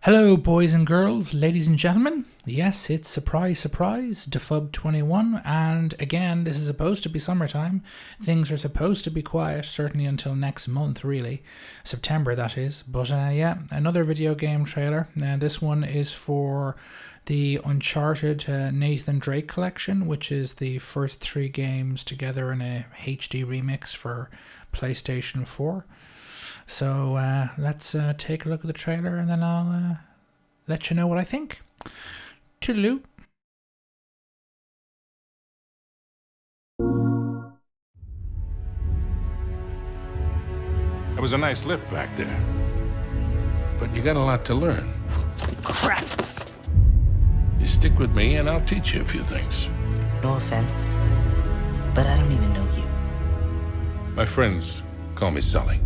Hello, boys and girls, ladies and gentlemen. Yes, it's surprise, surprise, Defub 21, and again, this is supposed to be summertime. Things are supposed to be quiet, certainly until next month, really. September, that is. But yeah, another video game trailer. This one is for the Uncharted Nathan Drake collection, which is the first three games together in a HD remix for PlayStation 4. So let's take a look at the trailer and then I'll let you know what I think. Toodaloo. That was a nice lift back there. But you got a lot to learn. Crap! You stick with me and I'll teach you a few things. No offense, but I don't even know you. My friends call me Sully.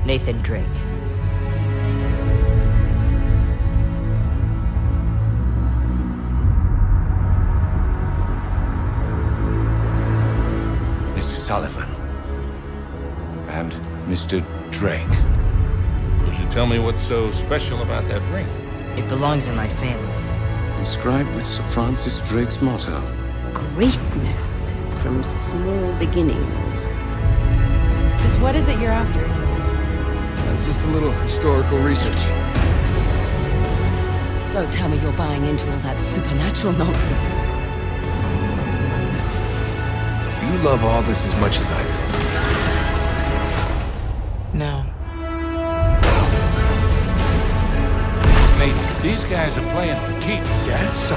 Nathan Drake. Mr. Sullivan. And Mr. Drake. Suppose you tell me what's so special about that ring. It belongs in my family. Inscribed with Sir Francis Drake's motto. Greatness from small beginnings. Just what is it you're after? That's just a little historical research. Don't tell me you're buying into all that supernatural nonsense. You love all this as much as I do. No. Nate, these guys are playing for keeps. Yeah, so?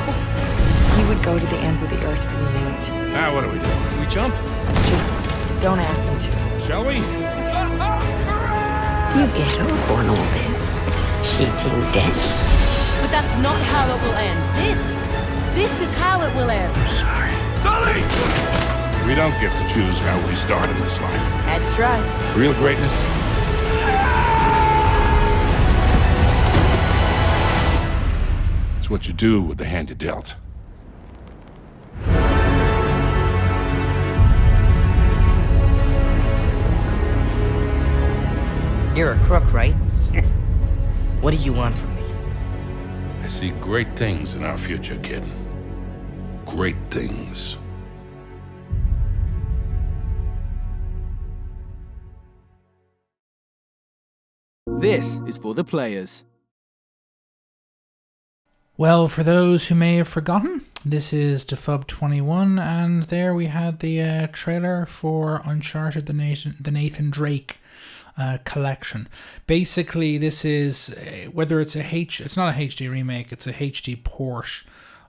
You would go to the ends of the earth for me, Nate. Now what do? We jump? Just don't ask him to. Shall we? You get off on all this. Cheating death. But that's not how it will end. This is how it will end. Sorry. Sully! We don't get to choose how we start in this life. Had to try. Real greatness. It's what you do with the hand you're dealt. You're a crook, right? What do you want from me? I see great things in our future, kid. Great things. This is for the players. Well, for those who may have forgotten, this is Defub 21, and there we had the trailer for Uncharted, the Nathan Drake collection. Basically, this is whether it's it's not a HD remake, it's a HD port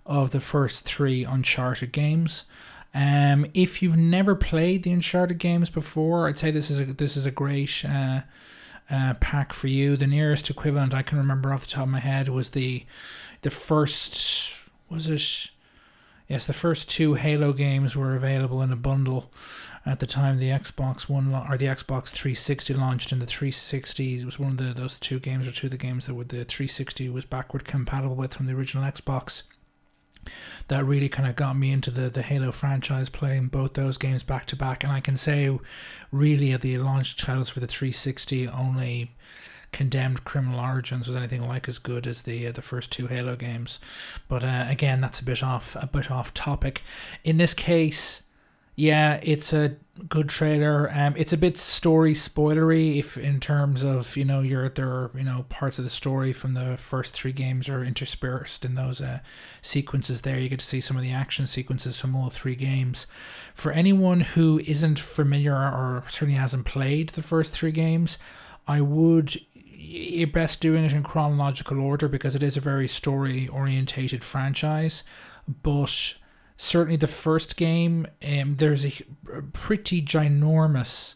of the first three Uncharted games. If you've never played the Uncharted games before, I'd say this is a great pack for you. The nearest equivalent I can remember off the top of my head was the first, was it? Yes, the first two Halo games were available in a bundle at the time the Xbox One or the Xbox 360 launched. And the 360 was one of those two games, or two of the games that the 360 was backward compatible with from the original Xbox. That really kind of got me into the Halo franchise, playing both those games back to back. And I can say, really, at the launch titles for the 360, only Condemned Criminal Origins was anything like as good as the first two Halo games. But again, that's a bit off topic. In this case, yeah, it's a good trailer. It's a bit story spoilery, if in terms of parts of the story from the first three games are interspersed in those sequences. There, you get to see some of the action sequences from all three games. For anyone who isn't familiar or certainly hasn't played the first three games, I would. You're best doing it in chronological order because it is a very story orientated franchise. But certainly the first game, there's a pretty ginormous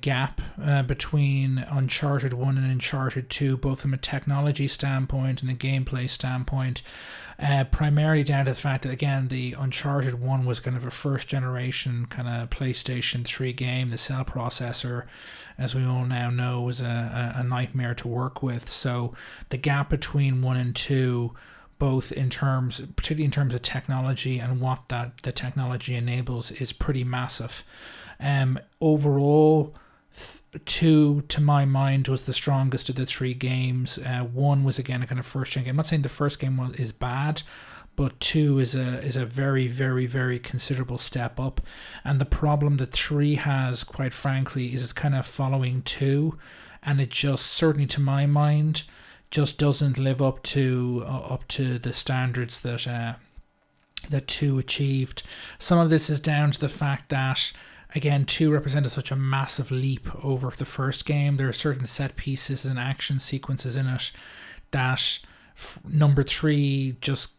gap between Uncharted 1 and Uncharted 2, both from a technology standpoint and a gameplay standpoint. Primarily down to the fact that, again, the Uncharted 1 was kind of a first generation kind of PlayStation 3 game. The cell processor, as we all now know, was a nightmare to work with. So the gap between 1 and 2, both particularly in terms of technology and what the technology enables, is pretty massive. Overall, 2, to my mind, was the strongest of the 3 games. 1 was again a kind of first gen game. I'm not saying the first game is bad, but 2 is a very, very, very considerable step up. And the problem that 3 has, quite frankly, is it's kind of following 2, and it just, certainly to my mind, just doesn't live up to the standards that 2 achieved. Some of this is down to the fact that, again, 2 represented such a massive leap over the first game. There are certain set pieces and action sequences in it that number 3 just,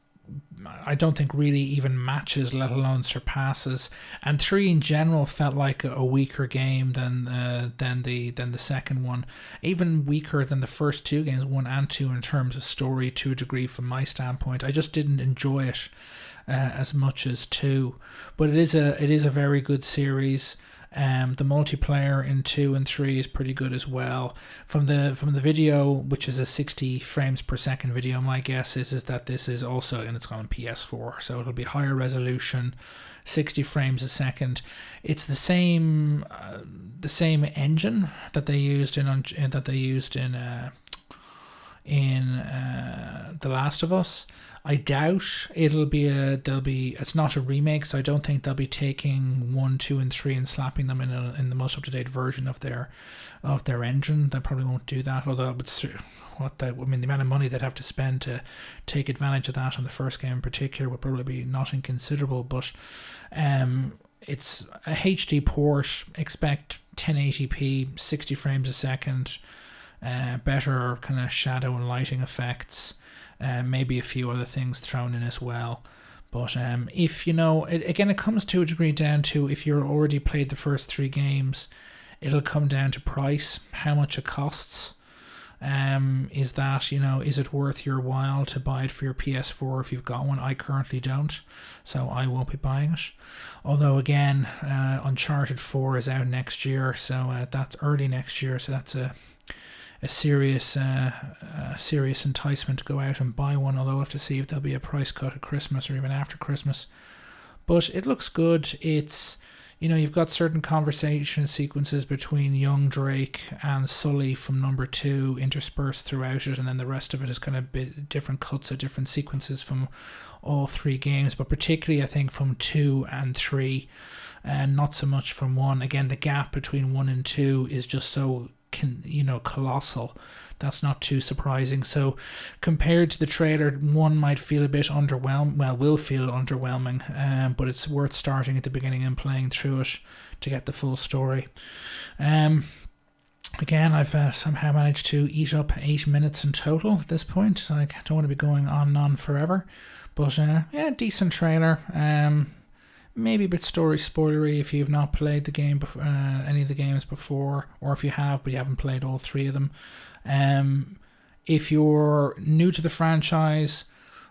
I don't think, really even matches, let alone surpasses. And 3 in general felt like a weaker game than the second one, even weaker than the first 2 games, 1 and 2, in terms of story to a degree. From my standpoint, I just didn't enjoy it as much as 2, but it is a very good series. The multiplayer in 2 and 3 is pretty good as well. From the video, which is a 60 frames per second video, my guess is that this is also, and it's on PS4, so it'll be higher resolution, 60 frames a second. It's the same engine that they used in The Last of Us. I doubt it's not a remake, so I don't think they'll be taking 1, 2, and 3 and slapping them in the most up-to-date version of their engine. They probably won't do that, although the amount of money they'd have to spend to take advantage of that on the first game in particular would probably be not inconsiderable. But it's a HD port. Expect 1080p, 60 frames a second, better kind of shadow and lighting effects. Maybe a few other things thrown in as well. But if it comes to a degree down to, if you're already played the first 3 games, it'll come down to price, how much it costs. Is it worth your while to buy it for your PS4 if you've got one? I currently don't, so I won't be buying it. Although again, Uncharted 4 is out next year, so that's early next year, so that's a serious enticement to go out and buy one, although I'll have to see if there'll be a price cut at Christmas or even after Christmas. But it looks good. It's, you've got certain conversation sequences between young Drake and Sully from number 2 interspersed throughout it, and then the rest of it is kind of different cuts of different sequences from all 3 games, but particularly I think from 2 and 3, and not so much from 1. Again, the gap between 1 and 2 is just so colossal. That's not too surprising. So compared to the trailer, 1 might feel a bit underwhelming. Well, will feel underwhelming, but it's worth starting at the beginning and playing through it to get the full story. Again, I've somehow managed to eat up 8 minutes in total at this point, so I don't want to be going on and on forever. But decent trailer. Maybe a bit story spoilery if you've not played the game any of the games before, or if you have but you haven't played all 3 of them. If you're new to the franchise,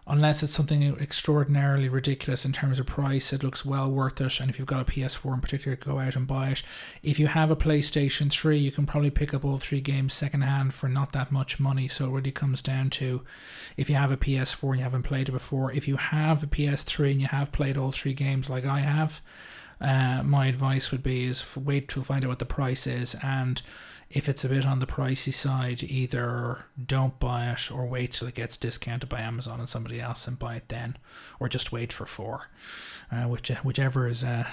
unless it's something extraordinarily ridiculous in terms of price, it looks well worth it. And if you've got a PS4 in particular, go out and buy it. If you have a PlayStation 3, you can probably pick up all 3 games secondhand for not that much money. So it really comes down to, if you have a PS4 and you haven't played it before. If you have a PS3 and you have played all 3 games like I have, my advice would be is wait to find out what the price is, and if it's a bit on the pricey side, either don't buy it or wait till it gets discounted by Amazon and somebody else and buy it then, or just wait for 4, whichever is up.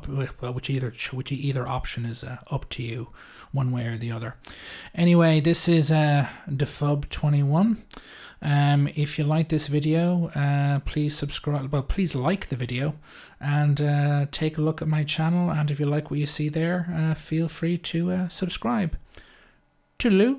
Well, which either option is up to you, one way or the other. Anyway, this is Defub 21. If you like this video, please subscribe. Well, please like the video and take a look at my channel. And if you like what you see there, feel free to subscribe. Toodaloo.